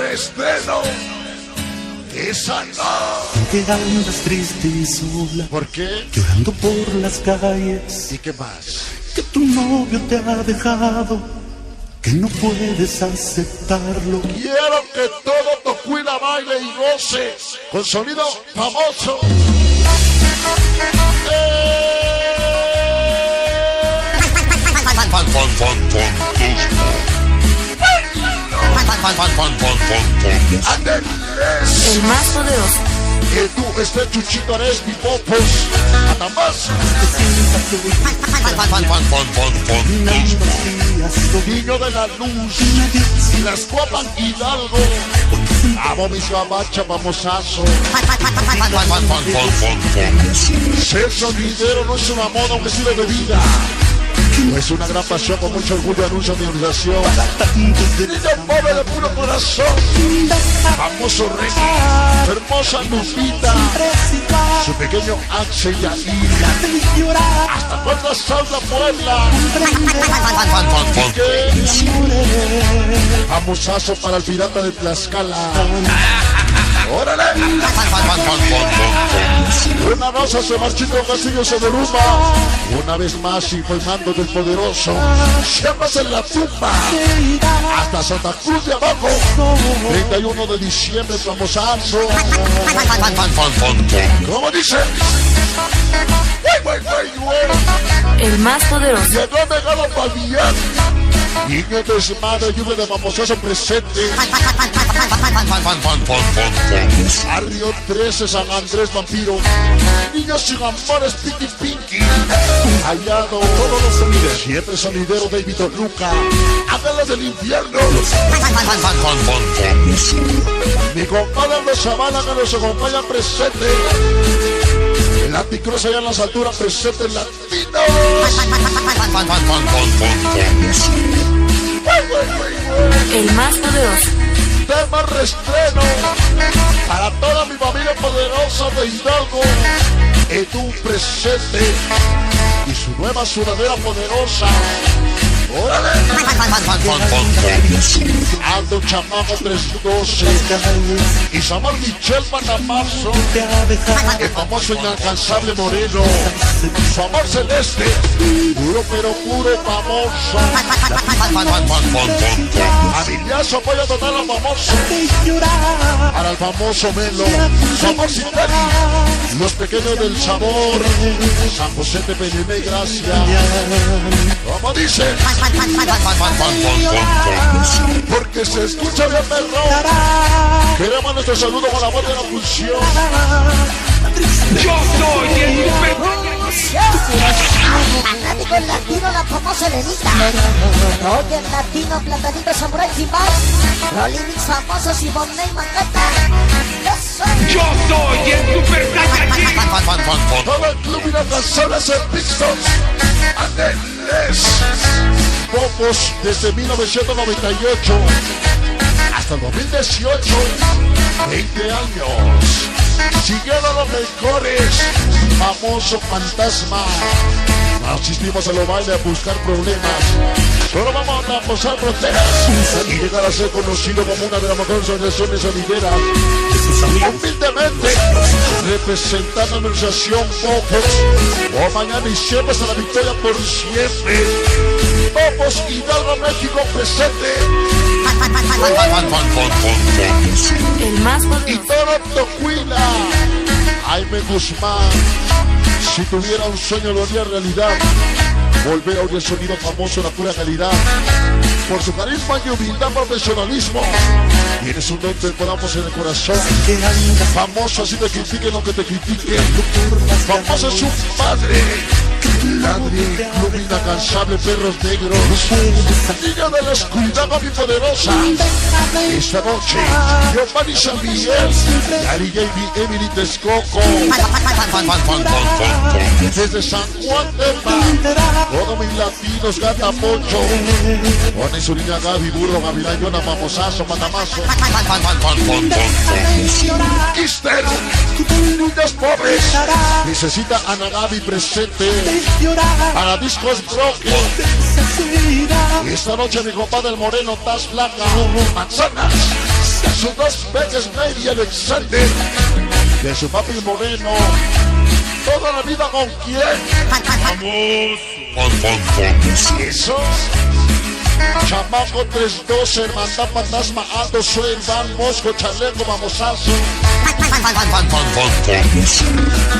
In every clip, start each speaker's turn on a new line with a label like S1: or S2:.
S1: reestreno. Esa no.
S2: Que andas triste y sola.
S1: ¿Por qué?
S2: Llorando por las calles.
S1: ¿Y qué más?
S2: Que tu novio te ha dejado, que no puedes aceptarlo.
S1: Quiero que todo Tocuila baile y goce con sonido famoso.
S3: El más poderoso.
S1: Que tú estés Chuchito eres mi popos. Nada más. Niño de la luz. Y las guapas Hidalgo. Amo mi gabacha, vamosazo. Ser sonidero no es una moda, aunque sí de bebida. Es una gran pasión, con mucho orgullo anuncio mi organización. Niño pobre de puro corazón. Famoso rey, hermosa Lupita, su pequeño Axel y Ahí. Hasta cuando salga Puebla. Famosazo para el pirata de Tlaxcala. ¡Órale! Una rosa se marchita, un castillo se derrumba. Una vez más y mando del poderoso. Siempre en la tumba. Hasta Santa Cruz de abajo. 31 de diciembre, famosazo. ¿Cómo dice?
S3: El más poderoso.
S1: Llegó Megalo Pavillán. Niño desmadre, lluvia de famosazo presente. Barrio 13, San Andrés, vampiro. Niños sin amores, Pinky Pinky. Hallado, todos los sonideros. Siempre sonidero, David Luca. Ángeles del infierno. Mi compadre los Zavala que nos acompañan presente. El anticross allá en las alturas presente en Latinos.
S3: El más poderoso.
S1: Tema reestreno para toda mi familia poderosa de Hidalgo. En un presente y su nueva sudadera poderosa. ¡Órale! Ando Chamaco 312 y Samar Michel Panamazo, el famoso inalcanzable moreno, su amor celeste, duro pero puro famoso. Familiazo apoya total al famoso, para el famoso Melo, su amor sin tenis, los pequeños del sabor, San José de Penime y Gracia. Como dice, porque se escucha bien perro. Queremos nuestro saludo con la voz de la función.
S4: Yo soy el
S5: fanático el latino, la famosa Elenita. Oye, el latino, platanito, samurai sin más. Rolimix famosos y Bombay Mangata.
S4: Yo soy el Super Saiyajin.
S1: Todo el club inalcanzable es el Pixels. Andeles. Popos desde 1998 hasta el 2018. 20 años. Siguieron los mejores. Famoso fantasma. Asistimos a los bailes a buscar problemas. Solo vamos a pasar fronteras y llegar a ser conocido como una de las mejores organizaciones sonideras. Humildemente, representando a la organización Popos. O mañana y siempre hasta la victoria por siempre. Popos Hidalgo, México presente.
S3: El más
S1: Y
S3: poderoso.
S1: todo Tocuila. Jaime Guzmán. Si tuviera un sueño lo haría realidad. Volver a oír el sonido famoso, la pura calidad. Por su carisma y humildad, profesionalismo. Tienes un don que podamos en el corazón. Famoso, así te critiquen aunque te critiquen. Famoso es un padre. Ladri, club inalcanzable, perros negros. Niña de la oscuridad, mami poderosa. Esta noche, Giovanni San Miguel, Gary J.B. Emily Texcoco. Desde San Juan de Mar, todos mis latinos, Gata Poncho. Juan y su niña Gaby, Burro, Gavilán, Yona, Mamosazo, Matamazo. Quistero, niños pobres. Necesita Ana Gaby presente. Para discos broken. Esta noche mi compadre el moreno, Taz Blanca, manzanas. sus dos peques, Mary y Alexander. De su papi Moreno. Toda la vida con quién. Esos. Chamaco 312, Hermandad Fantasma, Aldo, Suel, Van, Mosco, Chaleco, Mamosazo.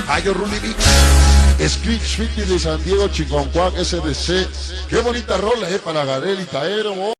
S1: Ayo Rully Mix, Script City de San Diego, Chiconcuac, SDC. Qué bonita rola, para Garel y Taero.